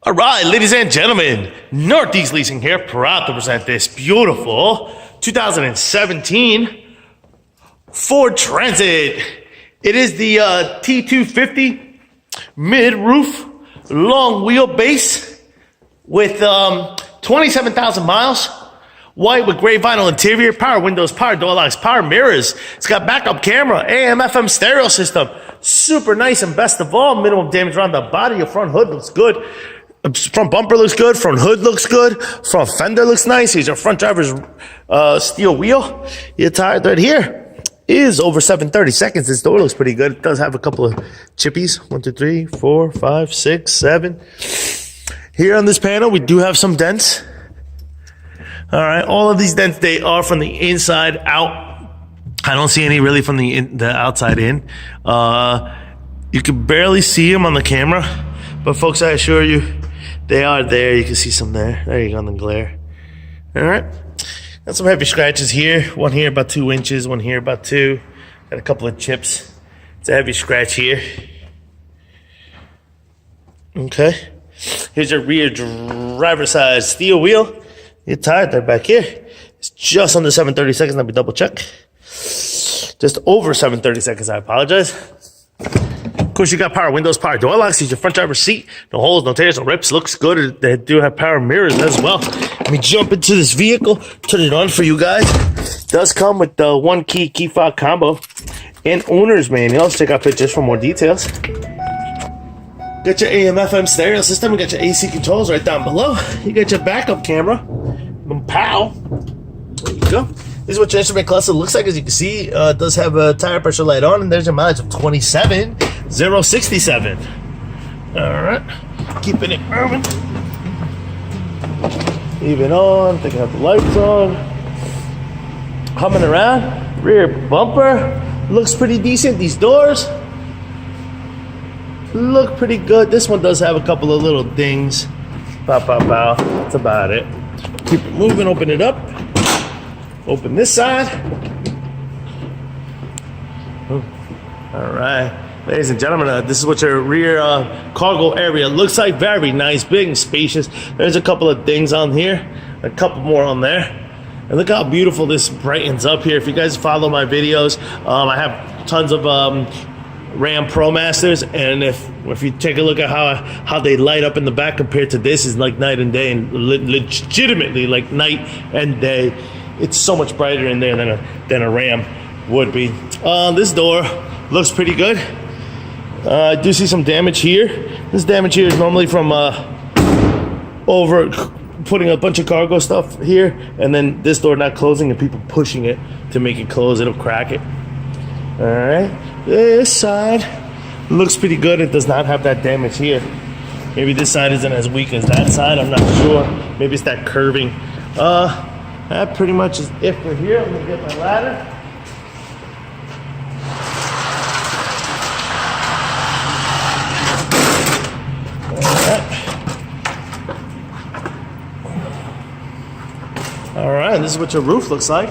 All right, ladies and gentlemen, Northeast Leasing here, proud to present this beautiful 2017 Ford Transit. It is the T-250 mid-roof, long wheelbase with 27,000 miles. White with gray vinyl interior, power windows, power door locks, power mirrors. It's got backup camera, AM, FM stereo system. Super nice, and best of all, minimum damage around the body. Your front hood looks good. Front bumper looks good. Front hood looks good. Front fender looks nice. Here's your front driver's steel wheel. Your tire right here is over 730 seconds. This door looks pretty good. It does have a couple of chippies. 1, 2, 3, 4, 5, 6, 7. Here on this panel, we do have some dents. All right, all of these dents, they are from the inside out. I don't see any really from the outside in. You can barely see them on the camera, but folks, I assure you, they are there. You can see some there. There you go on the glare. All right, got some heavy scratches here. One here about 2 inches, one here about 2. Got a couple of chips. It's a heavy scratch here. Okay, here's your rear driver's side steel wheel. Your tire there back here. It's just under 730 seconds. Let me double check. Just over 730 seconds. I apologize. Of course, you got power windows, power door locks. Here's your front driver's seat. No holes, no tears, no rips. Looks good. They do have power mirrors as well. Let me jump into this vehicle. Turn it on for you guys. It does come with the 1-key fob combo and owner's manual. Let's check out pictures for more details. Got your AM, FM stereo system. You got your AC controls right down below. You got your backup camera. Pow. There you go. This is what your instrument cluster looks like. As you can see, it does have a tire pressure light on, and there's your mileage of 27,067. All right. Keeping it moving. Leave it on. Taking out the lights on. Humming around. Rear bumper. Looks pretty decent. These doors look pretty good. This one does have a couple of little dings. Pow, pow, pow. That's about it. Keep it moving. Open it up. Open this side. All right. Ladies and gentlemen, this is what your rear cargo area looks like. Very nice, big and spacious. There's a couple of dings on here. A couple more on there. And look how beautiful this brightens up here. If you guys follow my videos, I have tons of Ram Pro Masters, and if you take a look at how they light up in the back compared to this, is like night and day, and legitimately like night and day. It's so much brighter in there than a Ram would be. This door looks pretty good. I do see some damage here. This damage here is normally from over putting a bunch of cargo stuff here, and then this door not closing and people pushing it to make it close. It'll crack it. All right, this side looks pretty good. It does not have that damage here. Maybe this side isn't as weak as that side. I'm not sure. Maybe it's that curving. That pretty much is it for here. I'm gonna get my ladder. All right, this is what your roof looks like,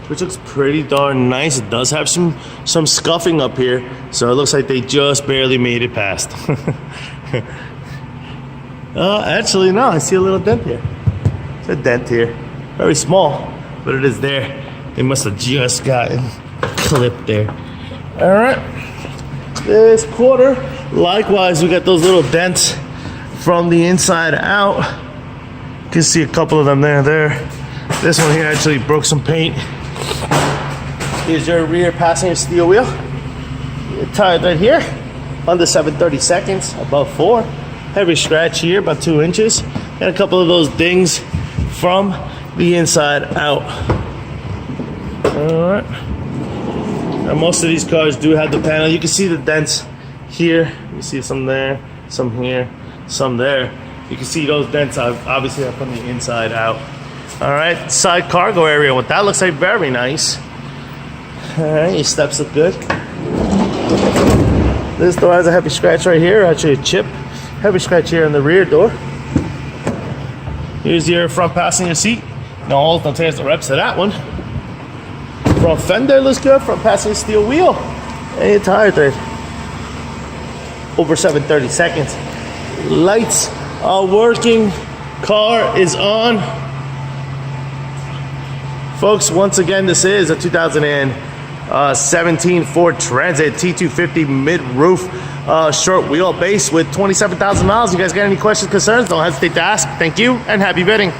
which looks pretty darn nice. It does have some scuffing up here, so it looks like they just barely made it past. Actually, no, I see a little dent here. It's a dent here. Very small, but it is there. They must have just gotten clipped there. All right. This quarter, likewise, we got those little dents from the inside out. You can see a couple of them there. This one here actually broke some paint. Here's your rear passenger steel wheel. Your tire right here, under 730 seconds, above 4. Heavy scratch here, about 2 inches. And a couple of those dings from the inside out. All right. Now most of these cars do have the panel. You can see the dents here. You see some there, some here, some there. You can see those dents obviously are from the inside out. All right, side cargo area. What that looks like, very nice. All right, your steps look good. This door has a heavy scratch right here, actually a chip. Heavy scratch here in the rear door. Here's your front passenger seat. No holes, no tears, no reps to that one. Front fender looks good. Front passenger steel wheel. And your tire there. Over 730 seconds. Lights working car is on. Folks, once again, this is a 2017 Ford Transit T-250 mid-roof short wheelbase with 27,000 miles. You guys got any questions, concerns? Don't hesitate to ask. Thank you, and happy bidding.